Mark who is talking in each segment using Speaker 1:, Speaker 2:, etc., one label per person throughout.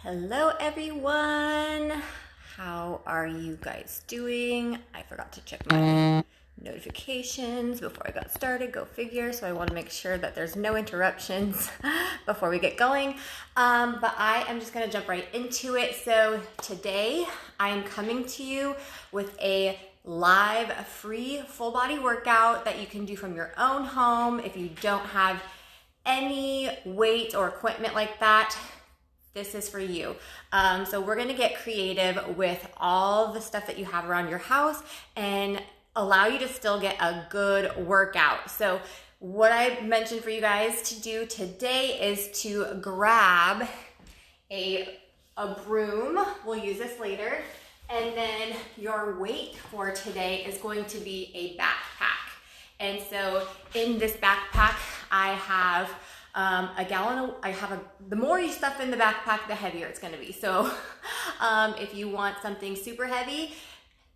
Speaker 1: Hello everyone, how are you guys doing? I forgot to check my notifications before I got started, go figure, so I want to make sure that there's no interruptions before we get going. But I am just going to jump right into it. So today I am coming to you with a live free full body workout that you can do from your own home if you don't have any weight or equipment like that. This is for you. So we're gonna get creative with all the stuff that you have around your house and allow you to still get a good workout. So what I mentioned for you guys to do today is to grab a broom. We'll use this later. And then your weight for today is going to be a backpack. And so in this backpack, I have a gallon. The more you stuff in the backpack, the heavier it's going to be. So if you want something super heavy,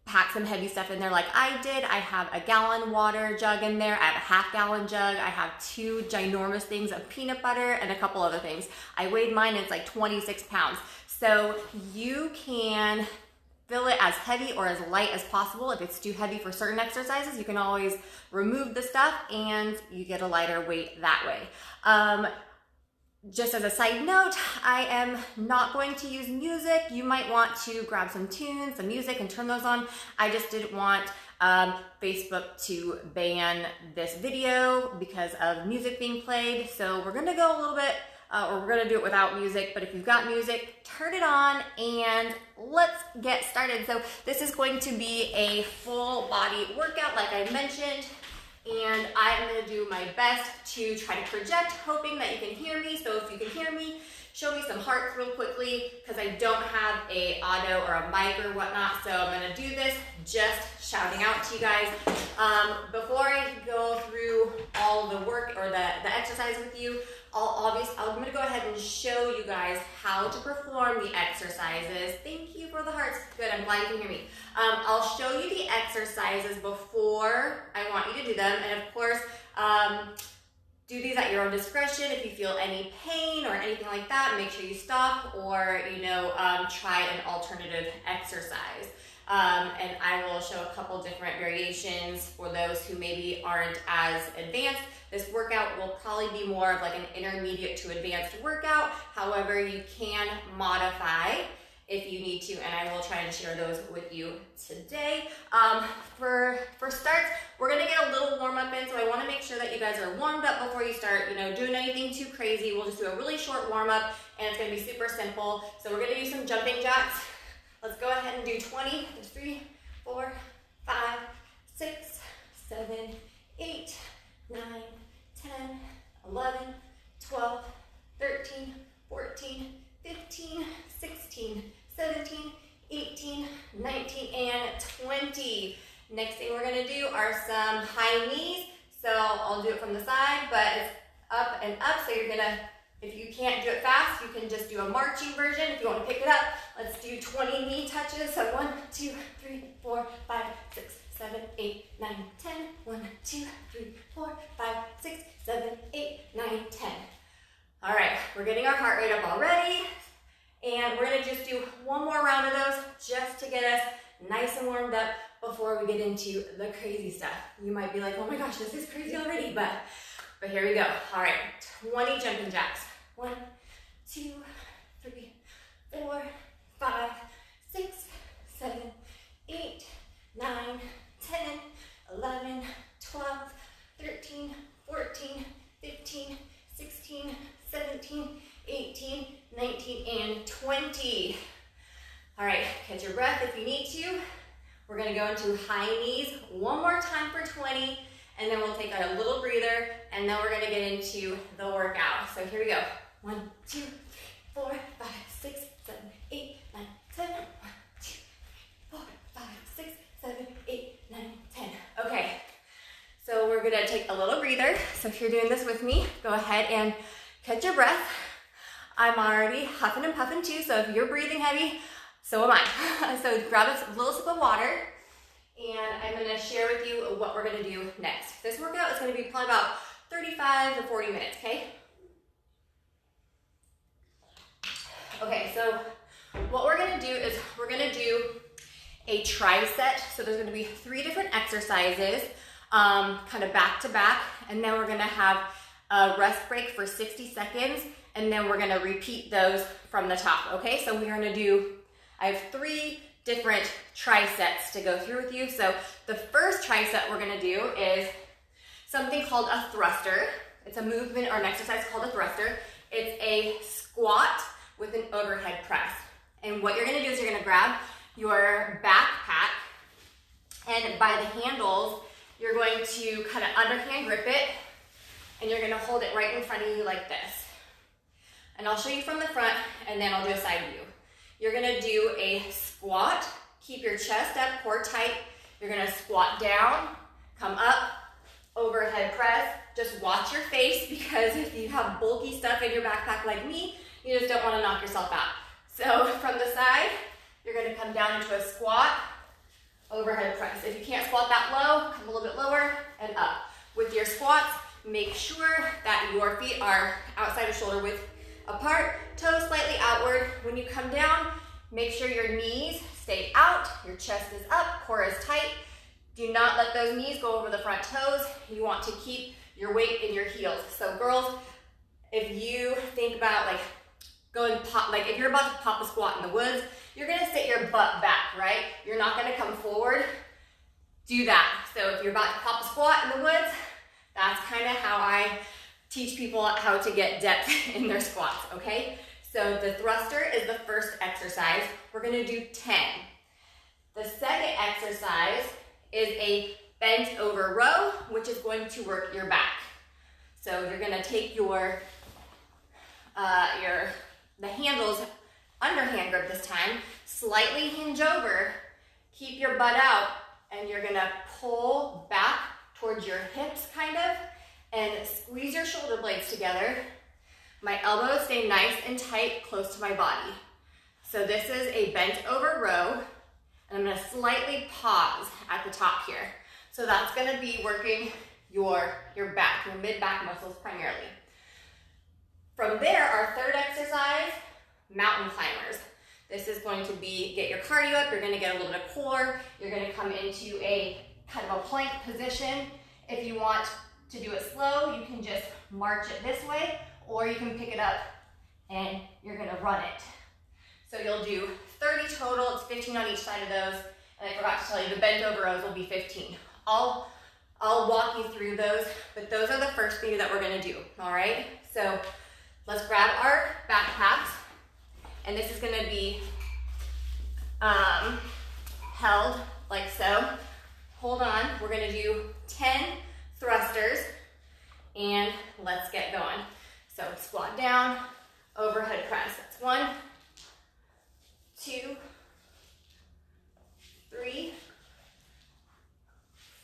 Speaker 1: pack some heavy stuff in there like I did. I have a gallon water jug in there. I have a half-gallon jug. I have 2 ginormous things of peanut butter and a couple other things. I weighed mine and it's like 26 pounds. So you can fill it as heavy or as light as possible. If it's too heavy for certain exercises, you can always remove the stuff and you get a lighter weight that way. Just as a side note, I am not going to use music. You might want to grab some tunes, some music, and turn those on. I just didn't want Facebook to ban this video because of music being played. So we're gonna go a little bit or we're gonna do it without music, but if you've got music, turn it on and let's get started. So this is going to be a full body workout like I mentioned, and I'm gonna do my best to try to project, hoping that you can hear me. So if you can hear me, show me some hearts real quickly, because I don't have a auto or a mic or whatnot, so I'm gonna do this just shouting out to you guys. Before I go through all the work or the exercise with you, I'm gonna go ahead and show you guys how to perform the exercises. Thank you for the hearts. Good, I'm glad you can hear me. I'll show you the exercises before I want you to do them, and of course, do these at your own discretion. If you feel any pain or anything like that, make sure you stop or, try an alternative exercise. And I will show a couple different variations for those who maybe aren't as advanced. This workout will probably be more of like an intermediate to advanced workout. However, you can modify if you need to, and I will try and share those with you today. For starts, we're gonna get a little warm up in, so I wanna make sure that you guys are warmed up before you start, doing anything too crazy. We'll just do a really short warm up, and it's gonna be super simple. So we're gonna do some jumping jacks. Let's go ahead and do 20. There's 3, 4, 5, 6, 7, 8, 9, 10, 11, 12, 13, 14, 15, 16, 17, 18, 19, and 20. Next thing we're gonna do are some high knees. So I'll do it from the side, but it's up and up. So you're gonna, if you can't do it fast, you can just do a marching version. If you want to pick it up, let's do 20 knee touches. So 1, 2, 3, 4, 5, 6, 7, 8, 9, 10. 1, 2, 3, 4, 5, 6, 7, 8, 9, 10. All right, we're getting our heart rate up already. And we're gonna just do one more round of those just to get us nice and warmed up before we get into the crazy stuff. You might be like, oh my gosh, this is crazy already, but here we go. All right, 20 jumping jacks. 1, 2, 3, 4, 5, 6, 7, 8, 9, 10, 11, 12, 13, 14, 15, 16, 17, 18, 19, and 20. All right, catch your breath if you need to. We're gonna go into high knees one more time for 20, and then we'll take a little breather, and then we're gonna get into the workout. So here we go. 1, 2, 3, 4, 5, 6, 7, 8, 9, 10. 1, 2, 3, 4, 5, 6, 7, 8, 9, 10. Okay, so we're gonna take a little breather. So if you're doing this with me, go ahead and catch your breath. I'm already huffing and puffing too, so if you're breathing heavy, so am I. So grab a little sip of water, and I'm gonna share with you what we're gonna do next. This workout is gonna be probably about 35 to 40 minutes, okay? Okay, Okay, so what we're gonna do is we're gonna do a tricep. So there's gonna be 3 different exercises, kind of back to back, and then we're gonna have a rest break for 60 seconds, and then we're gonna repeat those from the top, okay? So we're gonna do, I have 3 different triceps to go through with you. So the first tricep we're gonna do is something called a thruster. It's a movement or an exercise called a thruster. It's a squat with an overhead press. And what you're gonna do is you're gonna grab your backpack, and by the handles, you're going to kind of underhand grip it, and you're gonna hold it right in front of you like this. And I'll show you from the front, and then I'll do a side view. You're gonna do a squat, keep your chest up, core tight. You're gonna squat down, come up, overhead press. Just watch your face, because if you have bulky stuff in your backpack like me, you just don't wanna knock yourself out. So from the side, you're gonna come down into a squat, overhead press. If you can't squat that low, come a little bit lower and up. With your squats, make sure that your feet are outside of shoulder width apart, toes slightly outward. When you come down, make sure your knees stay out, your chest is up, core is tight. Do not let those knees go over the front toes. You want to keep your weight in your heels. So girls, if you think about like going pop, like if you're about to pop a squat in the woods, you're gonna sit your butt back, right? You're not gonna come forward. Do that. So if you're about to pop a squat in the woods, that's kind of how I teach people how to get depth in their squats, okay? So the thruster is the first exercise. We're gonna do 10. The second exercise is a bent over row, which is going to work your back. So you're gonna take the handles, underhand grip this time, slightly hinge over, keep your butt out, and you're gonna pull back towards your hips kind of, and squeeze your shoulder blades together. My elbows stay nice and tight, close to my body. So this is a bent over row, and I'm gonna slightly pause at the top here. So that's gonna be working your back, your mid-back muscles primarily. From there, our third exercise, mountain climbers. This is going to be, get your cardio up, you're gonna get a little bit of core, you're gonna come into a kind of a plank position. If you want to do it slow, you can just march it this way, or you can pick it up and you're gonna run it. So you'll do 30 total, it's 15 on each side of those, and I forgot to tell you, the bent over rows will be 15. I'll walk you through those, but those are the first thing that we're gonna do, all right? So let's grab our backpacks, and this is gonna be held like so. Hold on, we're gonna do 10 thrusters, and let's get going. So squat down, overhead press. That's 1, 2, 3,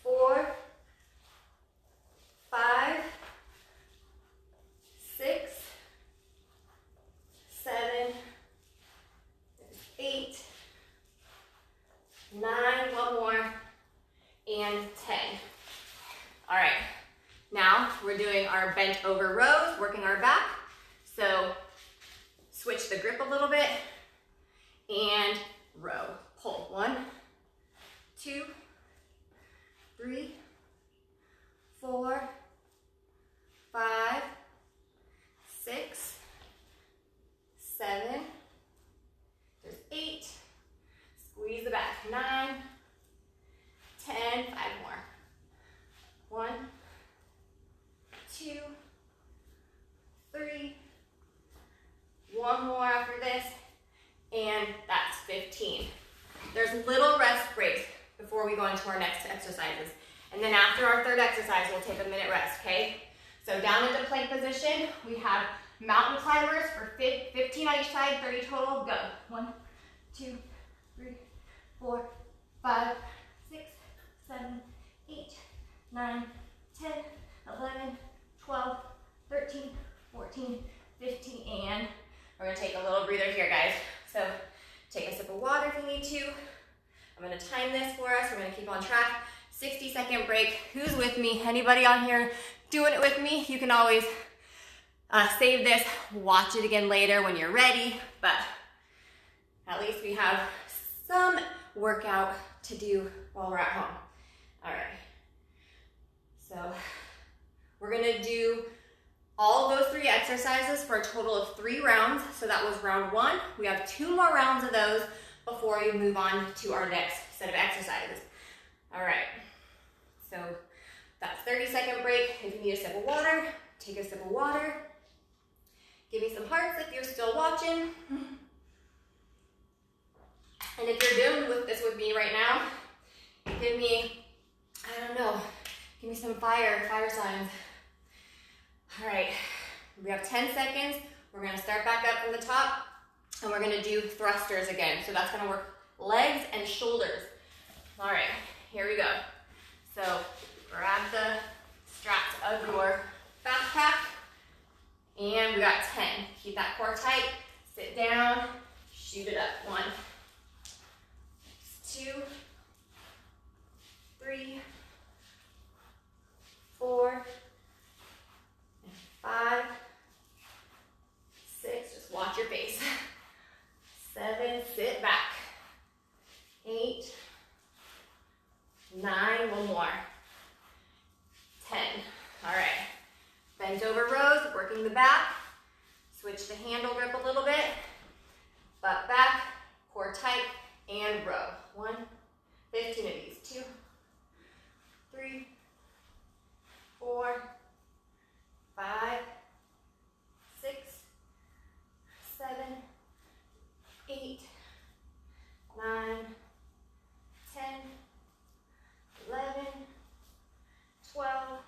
Speaker 1: 4, 5, 6, 7, 8, 9, one more, and 10. All right, now we're doing our bent over rows, working our back. So switch the grip a little bit and row. Pull. 1, 2, 3, 4, 5, 6, 7, there's 8, squeeze the back, 9, 10, 5 more. 1, 2, 3, one more after this, and that's 15. There's little rest breaks before we go into our next exercises. And then after our third exercise, we'll take a minute rest, okay? So down into plank position, we have mountain climbers for 15 on each side, 30 total, go. 1, 2, 3, 4, 5, 6, 7, 8, 9, 10, 11, 12, 13, 14, 15, and we're gonna take a little breather here, guys. So take a sip of water if you need to. I'm gonna time this for us. We're gonna keep on track. 60-second break. Who's with me? Anybody on here doing it with me? You can always save this, watch it again later when you're ready, but At least we have some workout to do while we're at home. All right. So we're gonna do all of those 3 exercises for a total of 3 rounds. So that was round 1. We have 2 more rounds of those before we move on to our next set of exercises. All right. So that's 30-second break. If you need a sip of water, take a sip of water. Give me some hearts if you're still watching. And if you're doing this with me right now, give me, I don't know, give me some fire signs. All right, we have 10 seconds. We're gonna start back up from the top and we're gonna do thrusters again. So that's gonna work legs and shoulders. All right, here we go. So grab the straps of your backpack and we got 10. Keep that core tight, sit down, shoot it up. 1, 2, 3, 4, 5, 6, just watch your face. 7, sit back. 8, 9, one more. 10, all right. Bent over rows, working the back. Switch the handle grip a little bit. Butt back, core tight, and row. 1, 15 of these. 2, 3, 4, 5, 6, 7, 8, 9, 10, 11, 12,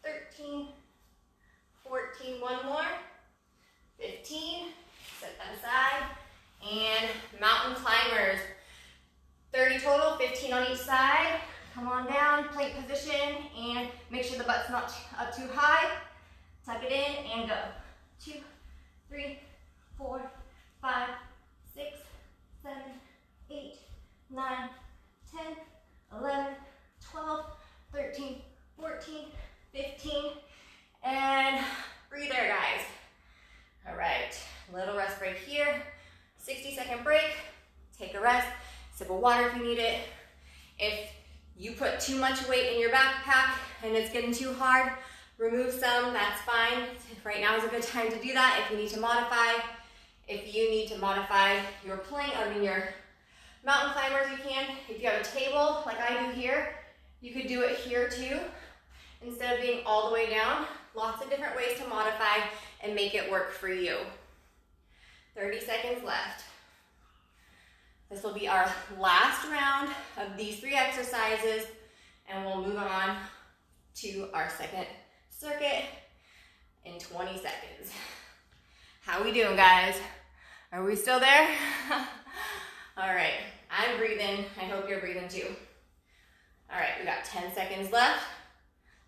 Speaker 1: 13, 14, one more, 15, set that aside, and mountain climbers. 30 total, 15 on each side. Come on down, plank position, and make sure the butt's not up too high. Tuck it in and go. 2, 3, 4, 5, 6, 7, 8, 9, 10, 11, 12, 13, 14, 15, and breathe there, guys. All right, little rest break here. 60-second break, take a rest, sip of water if you need it. If you put too much weight in your backpack and it's getting too hard, remove some, that's fine. Right now is a good time to do that. If you need to modify, your plank, your mountain climbers, you can. If you have a table like I do here, you could do it here too. Instead of being all the way down, lots of different ways to modify and make it work for you. 30 seconds left. This will be our last round of these 3 exercises, and we'll move on to our second circuit in 20 seconds. How we doing, guys? Are we still there? All right, I'm breathing. I hope you're breathing too. All right, we got 10 seconds left.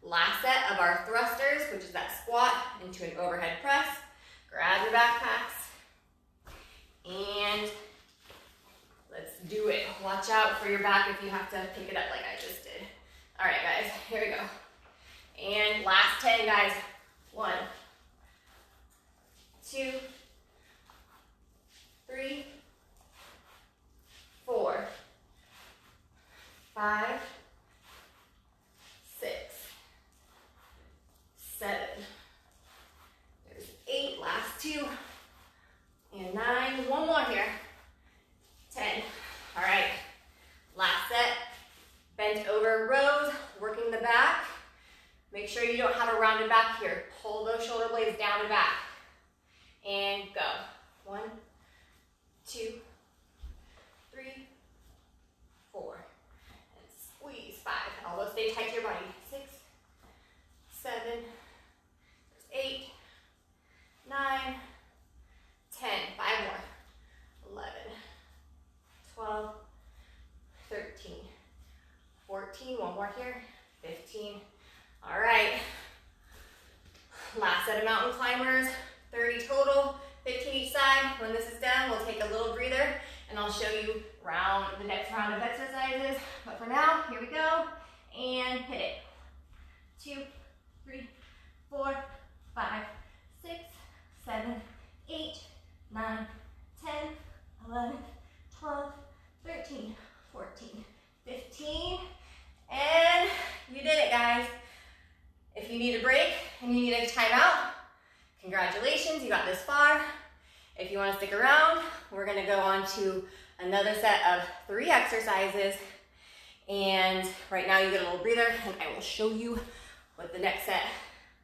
Speaker 1: Last set of our thrusters, which is that squat into an overhead press. Grab your backpacks and let's do it. Watch out for your back if you have to pick it up like I just did. All right, guys, here we go. And last 10, guys. 1, 2, 3, 4, 5, 6, 7. There's 8, last 2, and 9. One more here. 10. All right, last set. Bent over rows, working the back. Make sure you don't have a rounded back here. Pull those shoulder blades down and back. And go. 1, 2, 3, 4. And squeeze. 5. Elbows stay tight to your body. 6, 7, 8, 9, 10. 5 more. 11, 12, 13, 14. One more here. 15. All right. Last set of mountain climbers. 30 total. 15 each side. When this is done, we'll take a little breather and I'll show you the next round of exercises. But for now, here we go. And hit it. 2, 3, 4, 5, 6, 7, 8, 9, 10, 11, If you want to stick around, we're going to go on to another set of 3 exercises. And right now you get a little breather, and I will show you what the next set,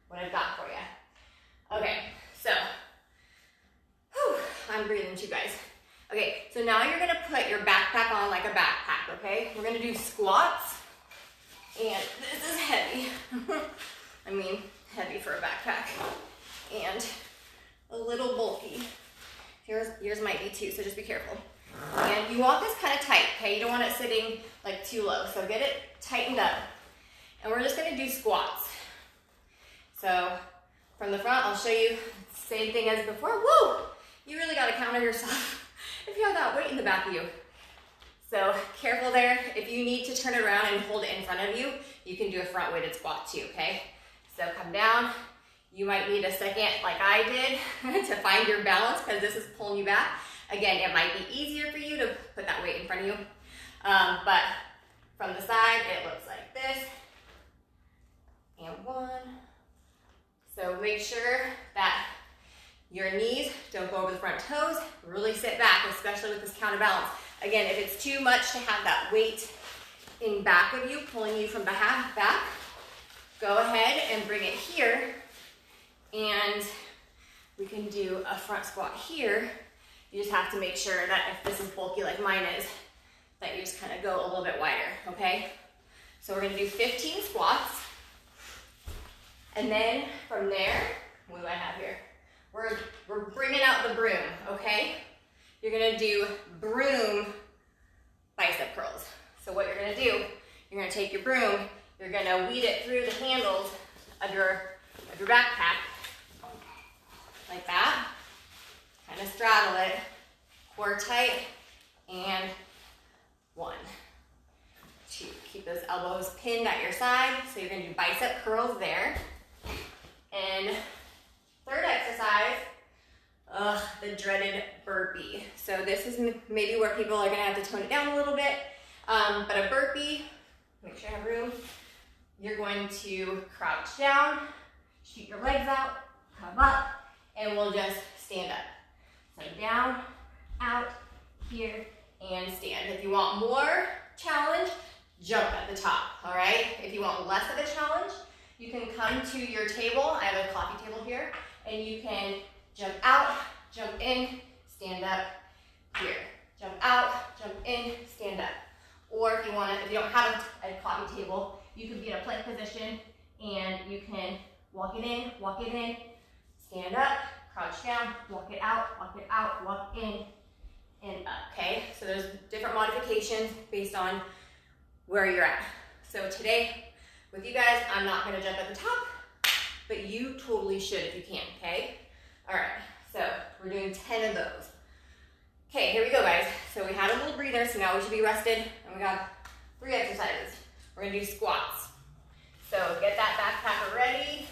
Speaker 1: what I've got for you. Okay, so, I'm breathing too, guys. Okay, so now you're gonna put your backpack on like a backpack, okay? We're gonna do squats, and this is heavy. I mean, heavy for a backpack, and a little bulky. Yours might be too, so just be careful. And you want this kind of tight, okay? You don't want it sitting like too low, so get it tightened up. And we're just gonna do squats. So from the front, I'll show you same thing as before. Woo! You really gotta counter yourself if you have that weight in the back of you. So careful there. If you need to turn it around and hold it in front of you, you can do a front weighted squat too, okay? So come down. You might need a second, like I did, to find your balance because this is pulling you back. Again, it might be easier for you to put that weight in front of you. But from the side, it looks like this. And 1. So make sure that your knees don't go over the front toes. Really sit back, especially with this counterbalance. Again, if it's too much to have that weight in back of you, pulling you from back, go ahead and bring it here. And we can do a front squat here. You just have to make sure that if this is bulky like mine is, that you just kind of go a little bit wider, okay? So we're gonna do 15 squats. And then from there, what do I have here? We're bringing out the broom, okay? You're gonna do broom bicep curls. So what you're gonna do, you're gonna take your broom, you're gonna weed it through the handles of your backpack, like that. Kind of straddle it, core tight, and 1, 2. Keep those elbows pinned at your side. So you're gonna do bicep curls there. And third exercise, the dreaded burpee. So this is maybe where people are gonna have to tone it down a little bit. But a burpee, make sure you have room. You're going to crouch down, shoot your legs out, come up, and we'll just stand up. So down, out, here, and stand. If you want more challenge, jump at the top, all right? If you want less of a challenge, you can come to your table. I have a coffee table here, and you can jump out, jump in, stand up here. Jump out, jump in, stand up. Or if you don't have a coffee table, you can be in a plank position, and you can walk it in, stand up, crouch down, walk it out, walk in, and up, okay? So there's different modifications based on where you're at. So today, with you guys, I'm not gonna jump at the top, but you totally should if you can, okay? All right, so we're doing 10 of those. Okay, here we go, guys. So we had a little breather, so now we should be rested, and we got 3 exercises. We're gonna do squats. So get that backpack ready.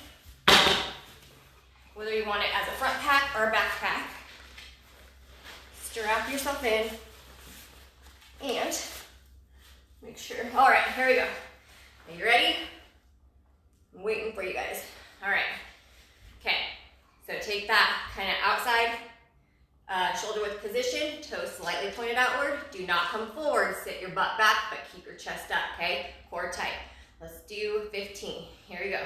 Speaker 1: Whether you want it as a front pack or a backpack. Strap yourself in and make sure. All right, here we go. Are you ready? I'm waiting for you guys. All right. Okay, so take that kind of outside shoulder width position, toes slightly pointed outward. Do not come forward, sit your butt back, but keep your chest up, okay? Core tight. Let's do 15. Here we go.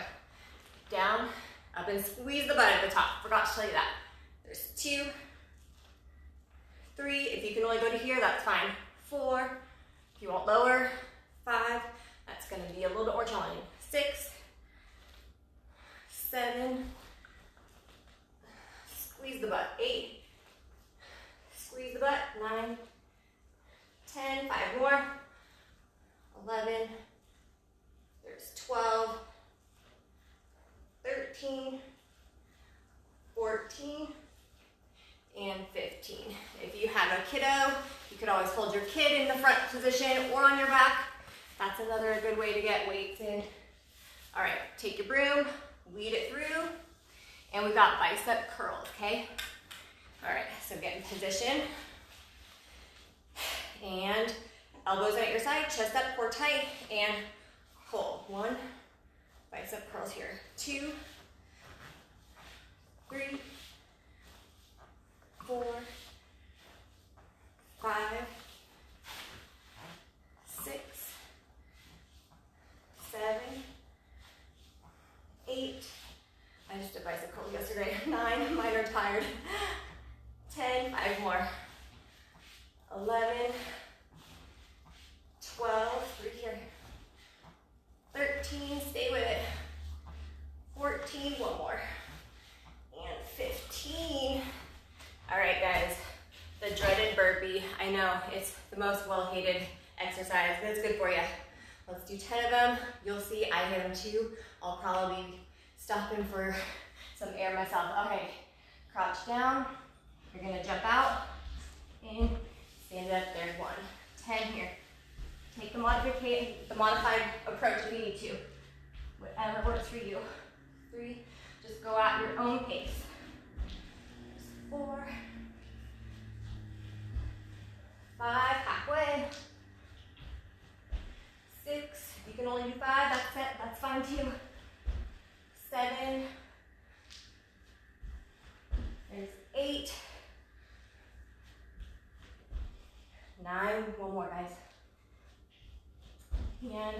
Speaker 1: Down, up, and squeeze the butt at the top. Forgot to tell you that. There's 2, 3. If you can only go to here, that's fine. 4. If you want lower, 5. That's gonna be a little bit more challenging. 6, 7. Squeeze the butt. 8. Squeeze the butt. 9, 10. 5 more. 11. There's 12. 13, 14, and 15. If you have a kiddo, you could always hold your kid in the front position or on your back. That's another good way to get weights in. All right, take your broom, lead it through, and we've got bicep curls, okay? All right, so get in position. And elbows at your side, chest up, core tight, and pull. 1, bicep curls here. 2, 3, 4, guys, the dreaded burpee. I know it's the most well-hated exercise, but it's good for you. Let's do 10 of them. You'll see I hit them too. I'll probably be stopping for some air myself. Okay, crouch down. You're gonna jump out and stand up. There's 1. 10 here. Take the modified approach if you need to. Whatever works for you. 3, just go at your own pace. 4, 5, halfway. 6, if you can only do 5, that's fine too. 7, there's 8, 9, 1 more guys. And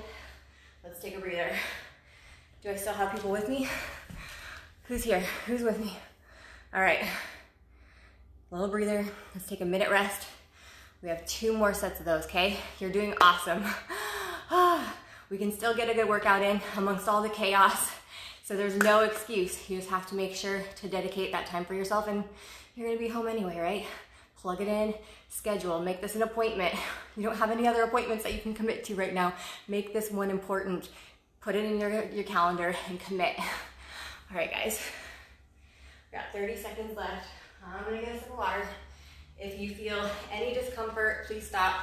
Speaker 1: let's take a breather. Do I still have people with me? Who's here? Who's with me? All right, little breather. Let's take a minute rest. We have 2 more sets of those, okay? You're doing awesome. We can still get a good workout in amongst all the chaos. So there's no excuse. You just have to make sure to dedicate that time for yourself, and you're gonna be home anyway, right? Plug it in, schedule, make this an appointment. You don't have any other appointments that you can commit to right now. Make this one important. Put it in your calendar and commit. All right, guys. We got 30 seconds left. I'm gonna get a sip of water. If you feel any discomfort, please stop.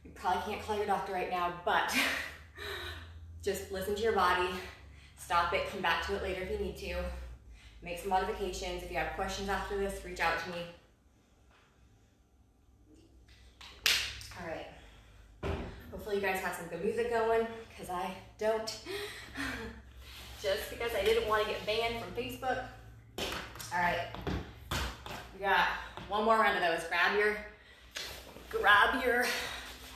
Speaker 1: You probably can't call your doctor right now, but just listen to your body. Stop it, come back to it later if you need to. Make some modifications. If you have questions after this, reach out to me. All right. Hopefully you guys have some good music going, because I don't. Just because I didn't want to get banned from Facebook. All right. We got 1 more round of those. Grab your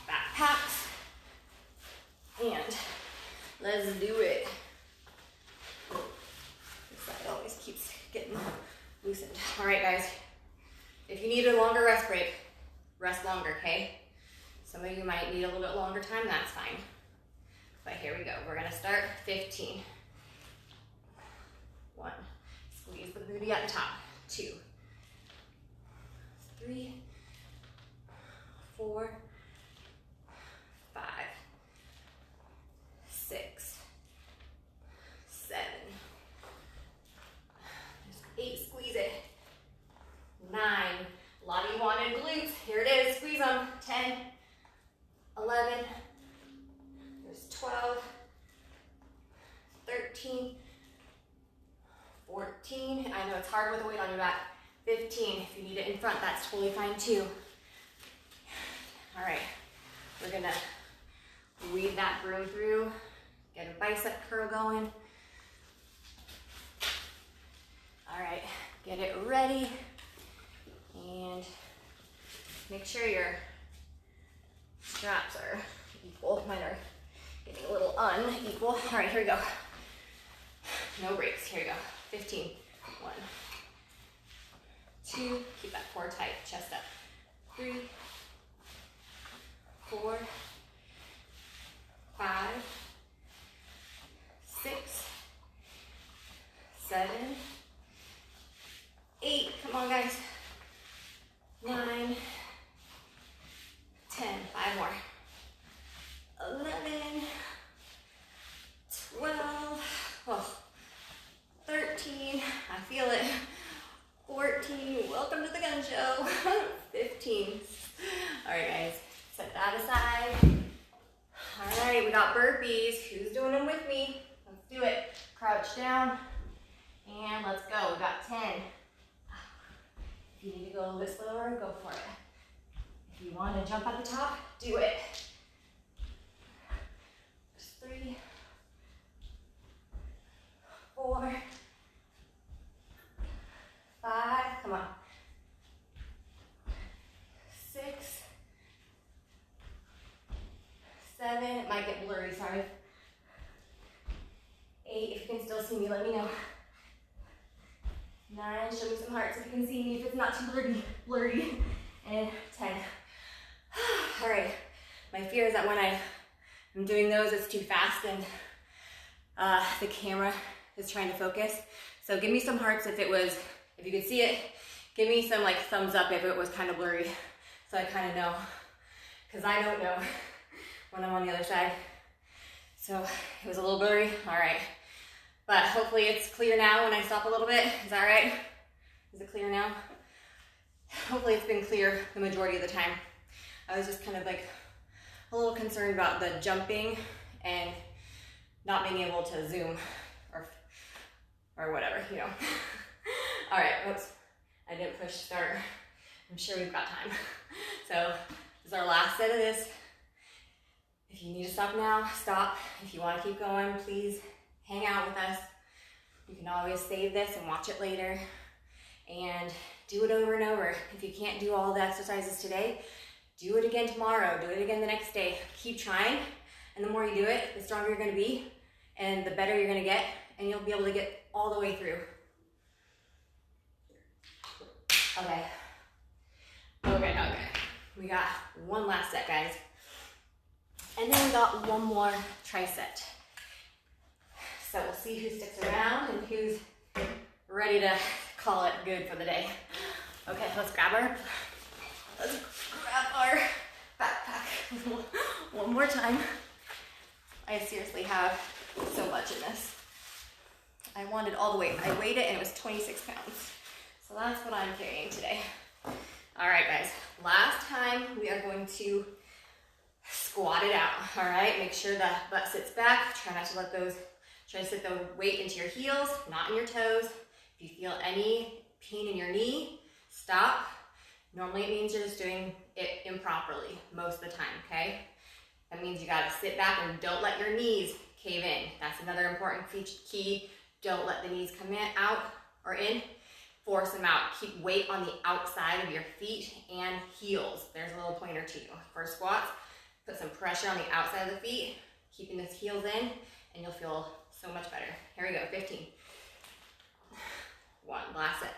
Speaker 1: backpacks and let's do it. This side always keeps getting loosened. All right, guys. If you need a longer rest break, rest longer, okay? Some of you might need a little bit longer time, that's fine. But here we go. We're gonna start 15. 1, squeeze the booty at the top. 2, 3, 4, 5, 6, 7, there's 8, squeeze it. 9, a lot of you wanted glutes, here it is, squeeze them. 10, 11, there's 12, 13, 14, I know it's hard with the weight on your back. 15, if you need it in front, that's totally fine too. All right, we're gonna weave that broom through, get a bicep curl going. All right, get it ready, and make sure your straps are equal. Mine are getting a little unequal. All right, here we go. No breaks, here we go. 15, 1, 2, keep that core tight, chest up. 3, 4, 5, 6, 7, 8, come on guys. 9, 10, 5 more. 11, 12, oh, 13, I feel it. 14, welcome to the gun show. 15. All right, guys, set that aside. All right, we got burpees. Who's doing them with me? Let's do it. Crouch down, and let's go. We got 10. If you need to go a little bit slower, go for it. If you want to jump at the top, do it. There's 3, 4, 5, come on. 6, 7, it might get blurry, sorry. 8, if you can still see me, let me know. 9, show me some hearts if you can see me, if it's not too blurry. And 10. All right, my fear is that when I'm doing those, it's too fast and the camera is trying to focus. So give me some hearts if you could see it. Give me some like thumbs up if it was kind of blurry, so I kind of know, because I don't know when I'm on the other side. So it was a little blurry, all right. But hopefully it's clear now when I stop a little bit. Is that right? Is it clear now? Hopefully it's been clear the majority of the time. I was just kind of like a little concerned about the jumping and not being able to zoom or whatever, you know. All right, oops, I didn't push start. I'm sure we've got time. So this is our last set of this. If you need to stop now, stop. If you want to keep going, please hang out with us. You can always save this and watch it later and do it over and over. If you can't do all the exercises today, do it again tomorrow, do it again the next day. Keep trying, and the more you do it, the stronger you're gonna be, and the better you're gonna get, and you'll be able to get all the way through. Okay. We got one last set, guys. And then we got one more tricep. So we'll see who sticks around and who's ready to call it good for the day. Okay, let's grab our backpack one more time. I seriously have so much in this. I wanted all the weight. I weighed it and it was 26 pounds. So that's what I'm carrying today. All right, guys, last time we are going to squat it out, all right? Make sure the butt sits back. Try to sit the weight into your heels, not in your toes. If you feel any pain in your knee, stop. Normally it means you're just doing it improperly most of the time, okay? That means you gotta sit back and don't let your knees cave in. That's another important key. Don't let the knees come in, out, or in. Force them out. Keep weight on the outside of your feet and heels. There's a little pointer to you. For squats, put some pressure on the outside of the feet, keeping those heels in, and you'll feel so much better. Here we go, 15. 1, last set.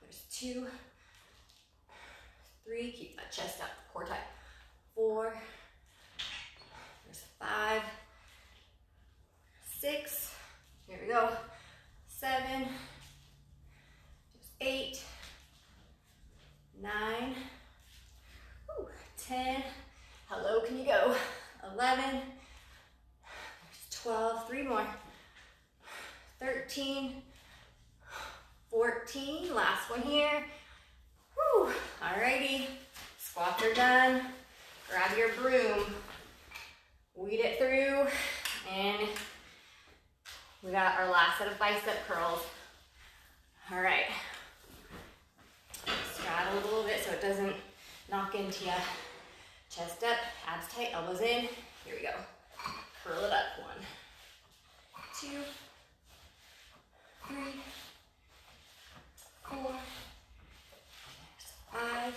Speaker 1: There's 2, 3, keep that chest up, core tight. 4, there's 5, 6, here we go, 7, there's 8, 9, 10, hello, can you go? 11, there's 12, 3 more, 13, 14, last one here. Whew. Alrighty, squats are done. Grab your broom, weed it through, and we got our last set of bicep curls. All right, straddle a little bit so it doesn't knock into you. Chest up, abs tight, elbows in. Here we go. Curl it up. 1, 2, 3, 4, 5,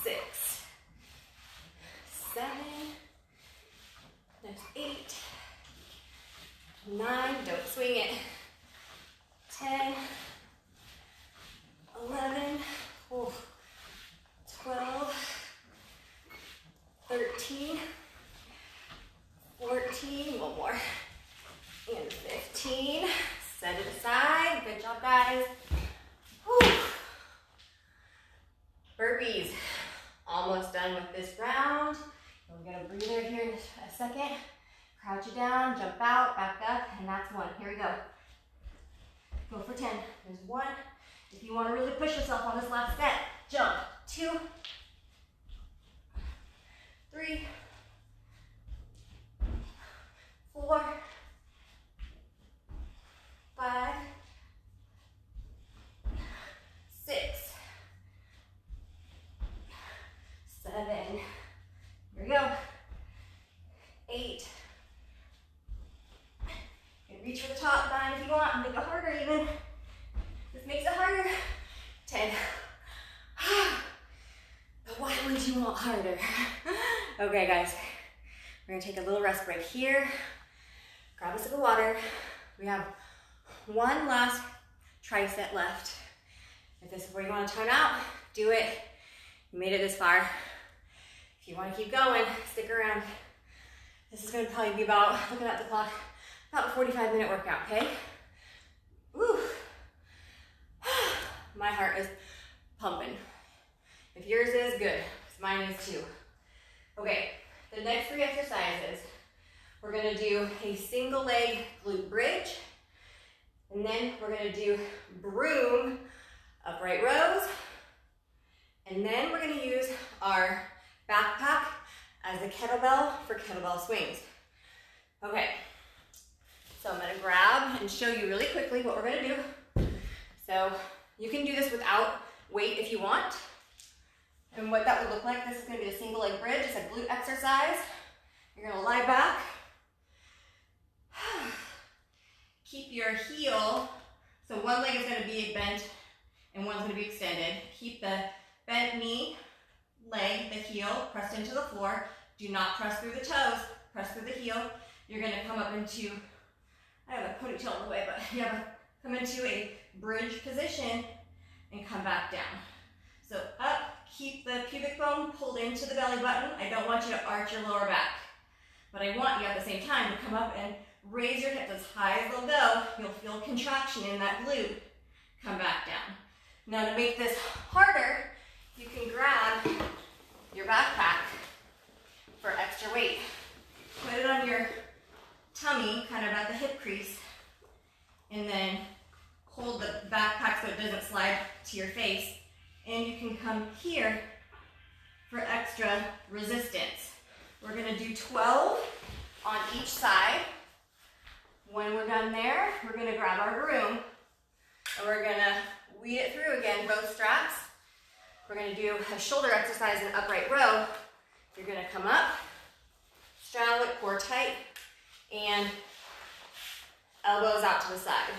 Speaker 1: 6, 7, there's 8, 9, don't swing it, 10, 11, 12, 13, 14, one more, and 15. Set it aside. Good job, guys. Whew. Burpees. Almost done with this round. We'll get a breather here in a second. Crouch it down, jump out, back up, and that's 1. Here we go. Go for 10. There's 1. If you want to really push yourself on this last set, jump. 2, 3, 4, 5, 6, 7. Here we go. 8. You can reach for the top, 9 if you want. Make it harder even. This makes it harder. 10. But why would you want harder? Okay, guys. We're gonna take a little rest break here. Grab a sip of water. We have one last tricep left. If this is where you want to time out, do it. You made it this far. If you want to keep going, stick around. This is going to probably be about, looking at the clock, about a 45-minute workout, okay? Woo. my heart is pumping. If yours is, good, because mine is too. Okay, the next 3 exercises, we're gonna do a single leg glute bridge, and then we're gonna do broom upright rows, and then we're gonna use our backpack as a kettlebell for kettlebell swings. Okay, so I'm gonna grab and show you really quickly what we're gonna do. So you can do this without weight if you want. And what that would look like, this is gonna be a single leg bridge. It's a glute exercise. You're gonna lie back. Keep your heel, so one leg is gonna be bent and one's gonna be extended. Keep the bent knee, leg, the heel pressed into the floor. Do not press through the toes, press through the heel. You're gonna come up into, I have a ponytail in the way, but you have to come into a bridge position and come back down. So up, keep the pubic bone pulled into the belly button. I don't want you to arch your lower back, but I want you at the same time to come up and raise your hips as high as they'll go. You'll feel contraction in that glute. Come back down. Now to make this harder, you can grab your backpack for extra weight. Put it on your tummy, kind of at the hip crease, and then hold the backpack so it doesn't slide to your face. And you can come here for extra resistance. We're gonna do 12 on each side. When we're done there, we're gonna grab our broom and we're gonna weed it through again, both straps. We're gonna do a shoulder exercise in upright row. You're gonna come up, straddle it, core tight, and elbows out to the side.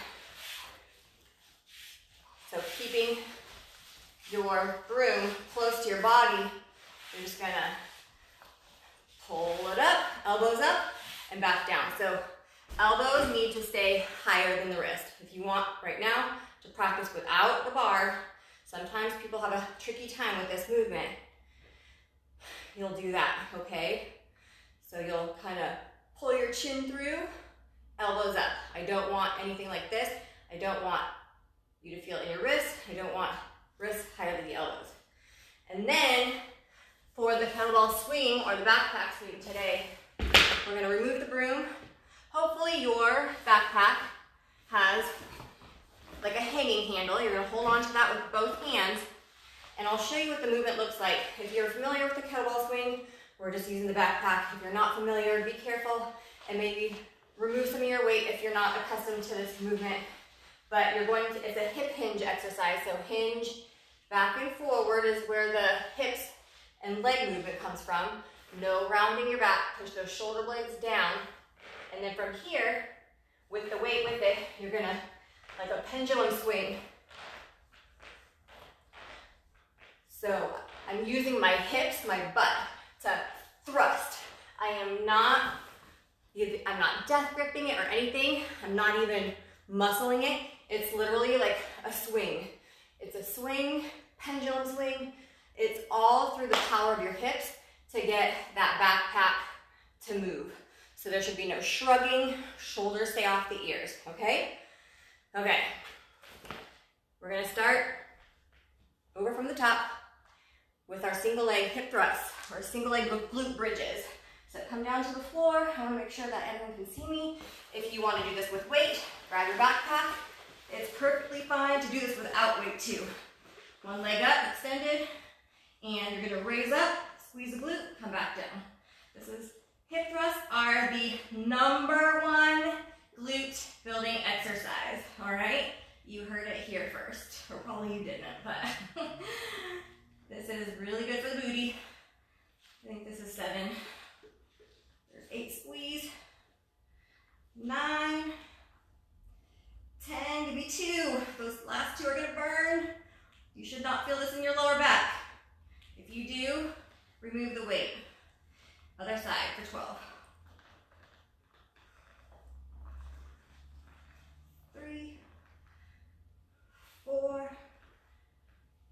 Speaker 1: So keeping your broom close to your body, you're just gonna pull it up, elbows up, and back down. So elbows need to stay higher than the wrist. If you want right now to practice without the bar, sometimes people have a tricky time with this movement. You'll do that, okay? So you'll kind of pull your chin through, elbows up. I don't want anything like this. I don't want you to feel it in your wrist. I don't want wrists higher than the elbows. And then for the kettlebell swing or the backpack swing today, we're gonna remove the broom. Hopefully your backpack has like a hanging handle. You're gonna hold on to that with both hands, and I'll show you what the movement looks like. If you're familiar with the kettlebell swing, we're just using the backpack. If you're not familiar, be careful and maybe remove some of your weight if you're not accustomed to this movement. But you're going to, it's a hip hinge exercise, so hinge back and forward is where the hips and leg movement comes from. No rounding your back, push those shoulder blades down. And then from here, with the weight with it, you're gonna, like a pendulum swing. So I'm using my hips, my butt to thrust. I'm not death gripping it or anything. I'm not even muscling it. It's literally like a swing. It's a swing, pendulum swing. It's all through the power of your hips to get that backpack to move. So there should be no shrugging, shoulders stay off the ears, okay? Okay, we're gonna start over from the top with our single leg hip thrusts or single leg glute bridges. So come down to the floor. I wanna make sure that everyone can see me. If you wanna do this with weight, grab your backpack. It's perfectly fine to do this without weight too. One leg up, extended, and you're gonna raise up, squeeze the glute, come back down. This is hip thrusts are the #1 glute building exercise, all right? You heard it here first, or probably you didn't, but this is really good for the booty. I think this is 7. There's 8, squeeze, 9, 10, give me 2. Those last 2 are gonna burn. You should not feel this in your lower back. If you do, remove the weight. Other side for 12. 3, 4,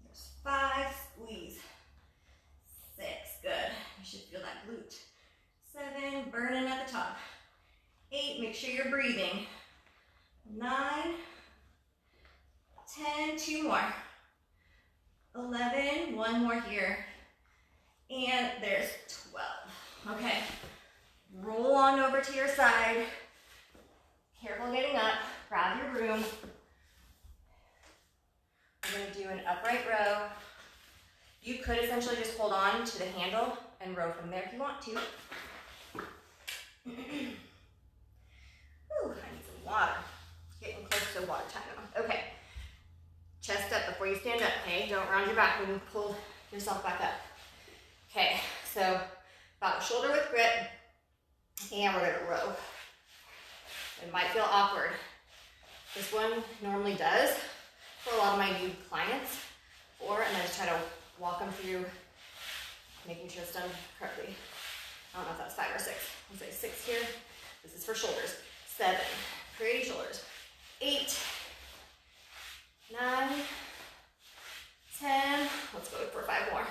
Speaker 1: there's 5, squeeze. 6, good. You should feel that glute. 7, burning at the top. 8, make sure you're breathing. 9, 10, 2 more. 11, one more here, and there's 12. Okay, roll on over to your side. Careful getting up, grab your broom. We're gonna do an upright row. You could essentially just hold on to the handle and row from there if you want to. Ooh, I need some water. Getting close to water time now. Okay, chest up before you stand up, okay? Don't round your back when you pull yourself back up. Okay, so about shoulder width grip, and we're gonna row. It might feel awkward. This one normally does for a lot of my new clients, and I just try to walk them through making sure it's done correctly. I don't know if that's 5 or 6. I'll say 6 here. This is for shoulders. 7, pretty shoulders. 8, 9, 10, let's go for 5 more.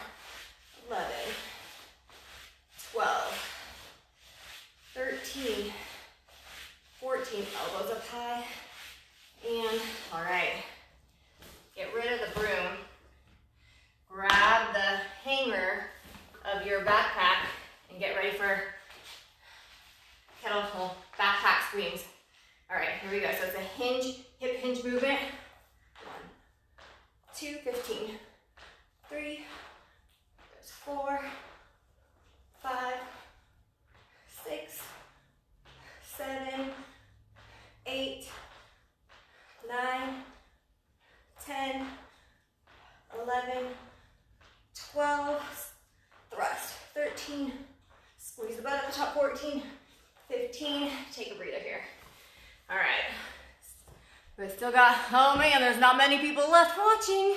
Speaker 1: 11, 12, 13, 14, elbows up high, and all right, get rid of the broom. Grab the hanger of your backpack and get ready for kettle backpack swings. All right, here we go. So it's a hinge, hip hinge movement. 1, 2, 15, 3, there's 4, 5, 6, 7, 8, 9, 10, 11, 12, thrust, 13, squeeze the butt at the top, 14, 15, take a breather here. All right, we still got, oh man, there's not many people left watching.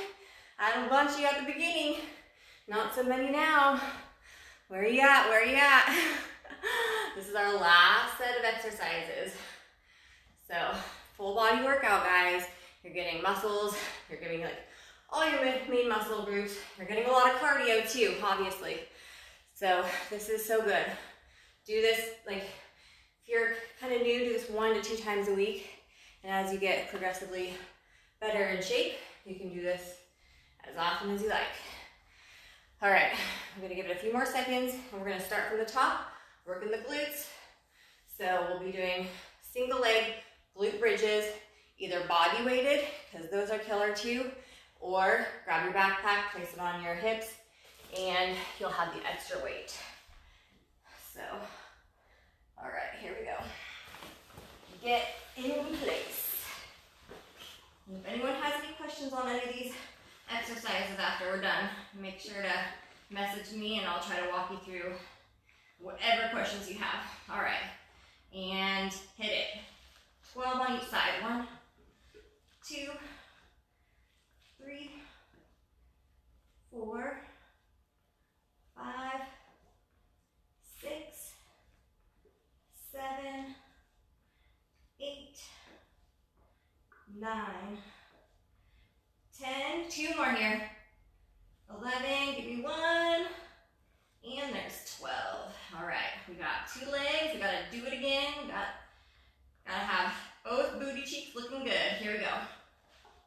Speaker 1: I had a bunch of you at the beginning, not so many now. Where are you at, where are you at? This is our last set of exercises. So, full body workout, guys. You're getting muscles, you're getting like all your main muscle groups. You're getting a lot of cardio too, obviously. So this is so good. Do this, like, if you're kind of new, do this 1 to 2 times a week. And as you get progressively better in shape, you can do this as often as you like. All right, I'm gonna give it a few more seconds, and we're gonna start from the top, working the glutes. So we'll be doing single leg glute bridges, either body weighted, because those are killer too, or grab your backpack, place it on your hips, and you'll have the extra weight. So, all right, here we go. Get in place. And if anyone has any questions on any of these exercises after we're done, make sure to message me and I'll try to walk you through whatever questions you have. All right, and hit it. 12 on each side. 1, 2, 3, 4, 5, 6, 7, 8, 9, 10, 2 more here. 11, give me 1, and there's 12. All right, we got 2 legs, we gotta do it again. Gotta have both booty cheeks looking good. Here we go.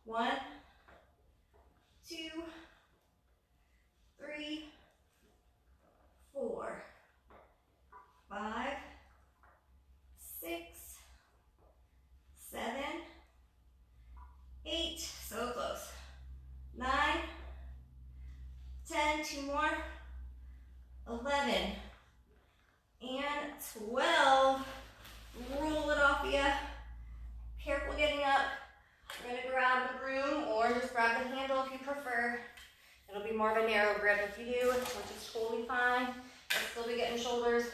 Speaker 1: 1, 2, 3, 4, 5, 6, 7, 8, so close. 9, 10, 2 more, 11, and 12. Roll it off ya. Careful getting up. We're gonna grab the broom or just grab the handle if you prefer. It'll be more of a narrow grip if you do, which is totally fine. You'll still be getting shoulders.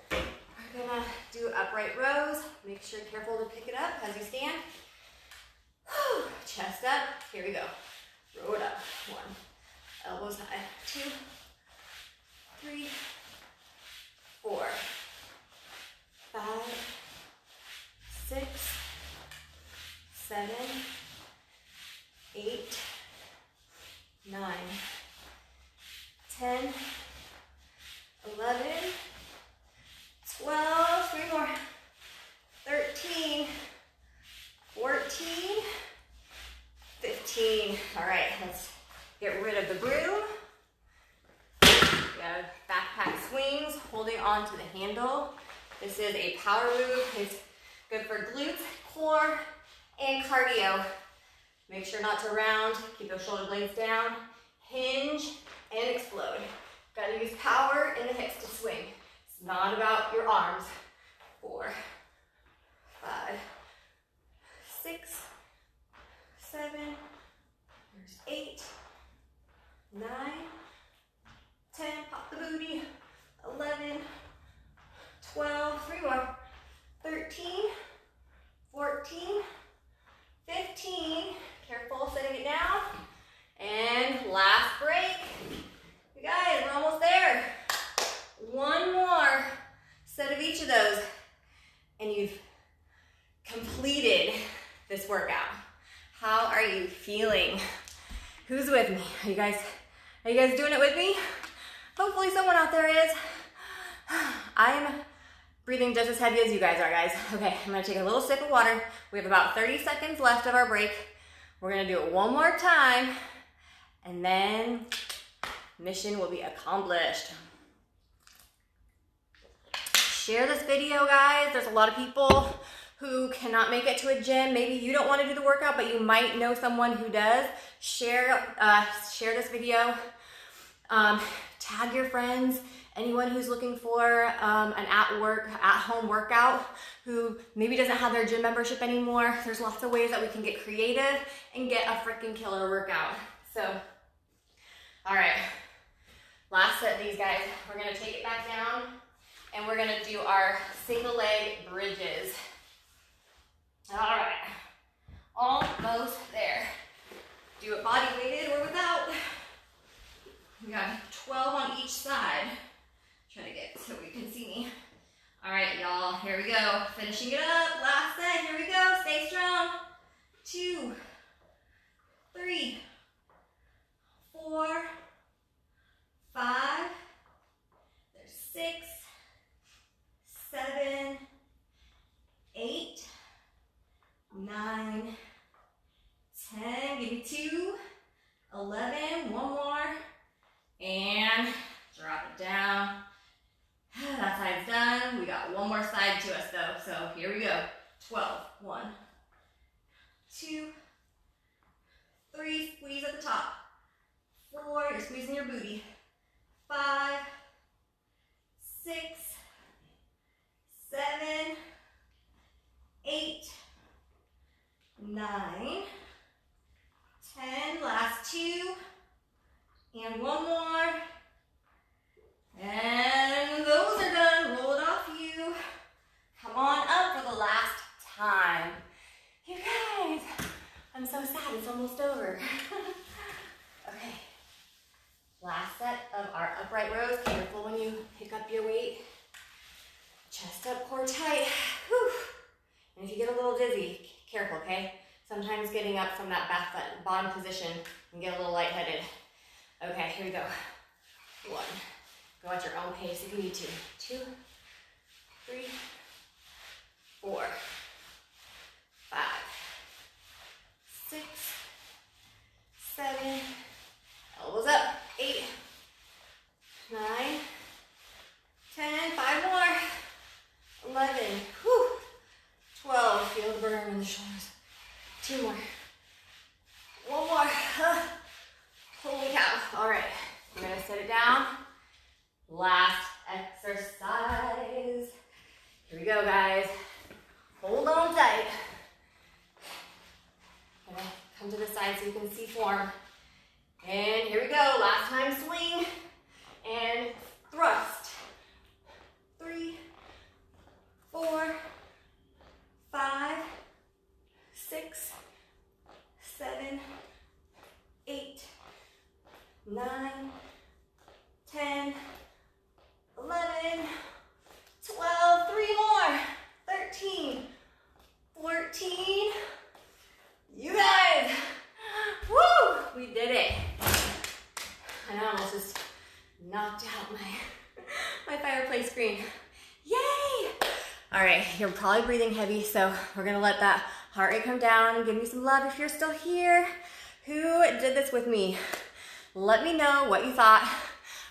Speaker 1: We're gonna do upright rows. Make sure you're careful to pick it up as you stand. Whew. Chest up. Here we go. Row it up. 1. Elbows high. 2, 3, 4, 5, 6, 7, 8, 9, 10, 11, 12, 3 more, 13, 14, 15. All right, let's get get rid of the broom. We have backpack swings, holding on to the handle. This is a power move. It's good for glutes, core, and cardio. Make sure not to round. Keep those shoulder blades down. Hinge and explode. Gotta use power in the hips to swing. It's not about your arms. 4, 5, 6, 7, there's 8, 9, 10, pop the booty, 11, 12, 3 more, 13, 14, 15, careful setting it down, and last break. You guys, we're almost there. One more set of each of those, and you've completed this workout. How are you feeling? Who's with me? Are you guys doing it with me? Hopefully someone out there is. I'm breathing just as heavy as you guys are, guys. Okay, I'm gonna take a little sip of water. We have about 30 seconds left of our break. We're gonna do it one more time, and then mission will be accomplished. Share this video, guys. There's a lot of people who cannot make it to a gym. Maybe you don't want to do the workout, but you might know someone who does. Share this video. Tag your friends. Anyone who's looking for an at-home workout who maybe doesn't have their gym membership anymore. There's lots of ways that we can get creative and get a freaking killer workout. So, all right. Last set of these, guys. We're gonna take it back down and we're gonna do our single leg bridges. All right, almost there. Do it body weighted or without. We got 12 on each side. Trying to get so you can see me. All right, y'all, here we go. Finishing it up, last set, here we go. Stay strong. 2, 3, 4, 5, there's 6, 7, 8, 9, 10, give me 2, 11, one more, and drop it down. That side's done. We got one more side to us though, so here we go. 12, 1, 2, 3, squeeze at the top. 4, you're squeezing your booty. 5, 6, 7, 8, 9, 10, last 2, and one more, and those are done. Roll it off you. Come on up for the last time. You guys, I'm so sad it's almost over. Okay, last set of our upright rows. Careful when you pick up your weight. Chest up, core tight. Whew. And if you get a little dizzy, careful, okay? Sometimes getting up from that bottom position can get a little lightheaded. Okay, here we go. 1. Go at your own pace if you need to. 2, 3, 4, 5, 6, 7, elbows up. 8, 9, 10, 5 more. 11, whew. 12, feel the burn in the shoulders. 2 more. 1 more. Holy cow. All right, we're gonna set it down. Last exercise. Here we go, guys. Hold on tight. Gonna come to the side so you can see form. And here we go. Last time swing and thrust. 3, 4, 5, 6, 7, 8, 9, 10, 11, 12, 3 more, 13, 14. You guys, woo, we did it. And I almost just knocked out my fireplace screen. Yay! All right, you're probably breathing heavy, so we're gonna let that heart rate come down and give me some love if you're still here. Who did this with me? let me know what you thought.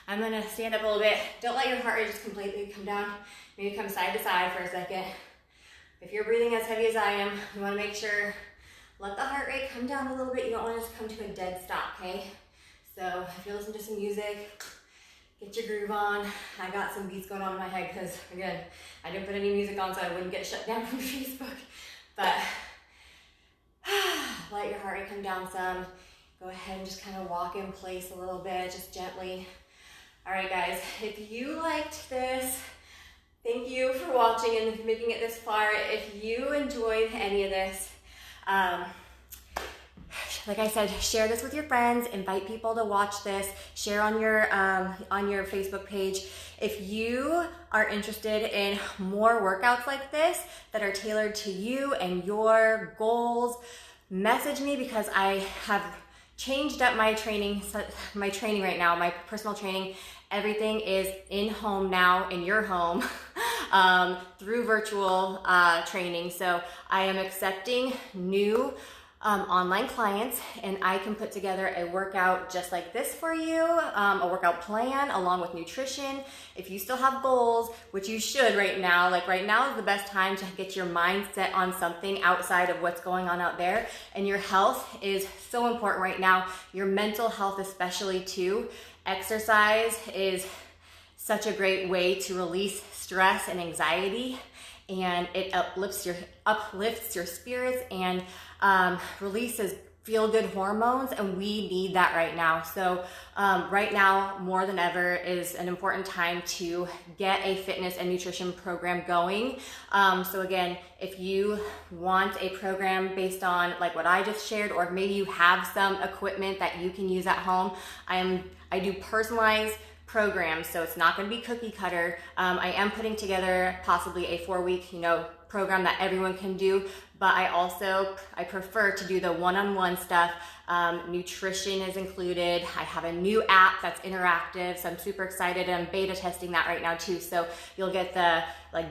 Speaker 1: I'm gonna stand up a little bit. Don't let your heart rate just completely come down. Maybe come side to side for a second. If you're breathing as heavy as I am, you wanna make sure, let the heart rate come down a little bit. You don't wanna just come to a dead stop, okay? So if you're listening to some music, get your groove on. I got some beats going on in my head because, again, I didn't put any music on so I wouldn't get shut down from Facebook. But let your heart rate come down some. Go ahead and just kind of walk in place a little bit, just gently. All right, guys, if you liked this, thank you for watching and making it this far. If you enjoyed any of this, like I said, share this with your friends, invite people to watch this, share on your Facebook page. If you are interested in more workouts like this that are tailored to you and your goals, message me because I have changed up my training right now, my personal training. Everything is in home now, in your home, through virtual training. So I am accepting new online clients, and I can put together a workout just like this for you, a workout plan along with nutrition. If you still have goals, which you should right now, like right now is the best time to get your mind set on something outside of what's going on out there. And your health is so important right now, your mental health especially too. Exercise is such a great way to release stress and anxiety, and it uplifts your spirits and releases feel-good hormones, and we need that right now. So right now, more than ever, is an important time to get a fitness and nutrition program going. So again, if you want a program based on like what I just shared, or maybe you have some equipment that you can use at home, I do personalized programs, so it's not going to be cookie cutter. I am putting together possibly a 4-week, program that everyone can do, but I prefer to do the one-on-one stuff. Nutrition is included. I have a new app that's interactive, so I'm super excited. I'm beta testing that right now too, so you'll get the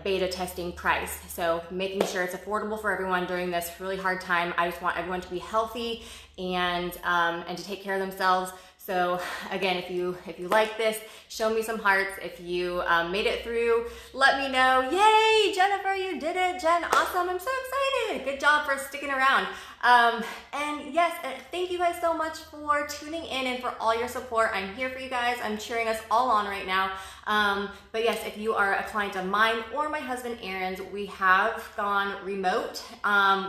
Speaker 1: beta testing price. So making sure it's affordable for everyone during this really hard time. I just want everyone to be healthy and to take care of themselves. So again, if you like this, show me some hearts. If you made it through, let me know. Yay, Jennifer, you did it. Jen, awesome. I'm so excited. Good job for sticking around. And yes, thank you guys so much for tuning in and for all your support. I'm here for you guys. I'm cheering us all on right now. But yes, if you are a client of mine or my husband Aaron's, we have gone remote.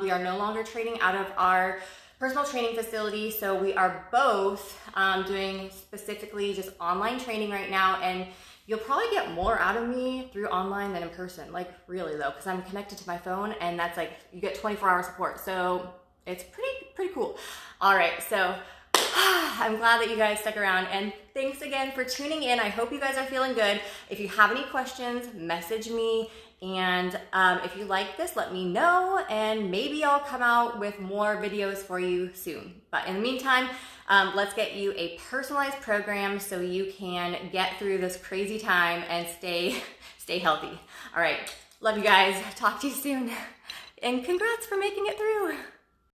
Speaker 1: We are no longer training out of our personal training facility, so we are both doing specifically just online training right now, and you'll probably get more out of me through online than in person, really though, because I'm connected to my phone, and that's you get 24-hour support, so it's pretty cool. All right, so I'm glad that you guys stuck around, and thanks again for tuning in. I hope you guys are feeling good. If you have any questions, message me. And if you like this, let me know, and maybe I'll come out with more videos for you soon. But in the meantime, let's get you a personalized program so you can get through this crazy time and stay healthy. All right, love you guys. Talk to you soon. And congrats for making it through.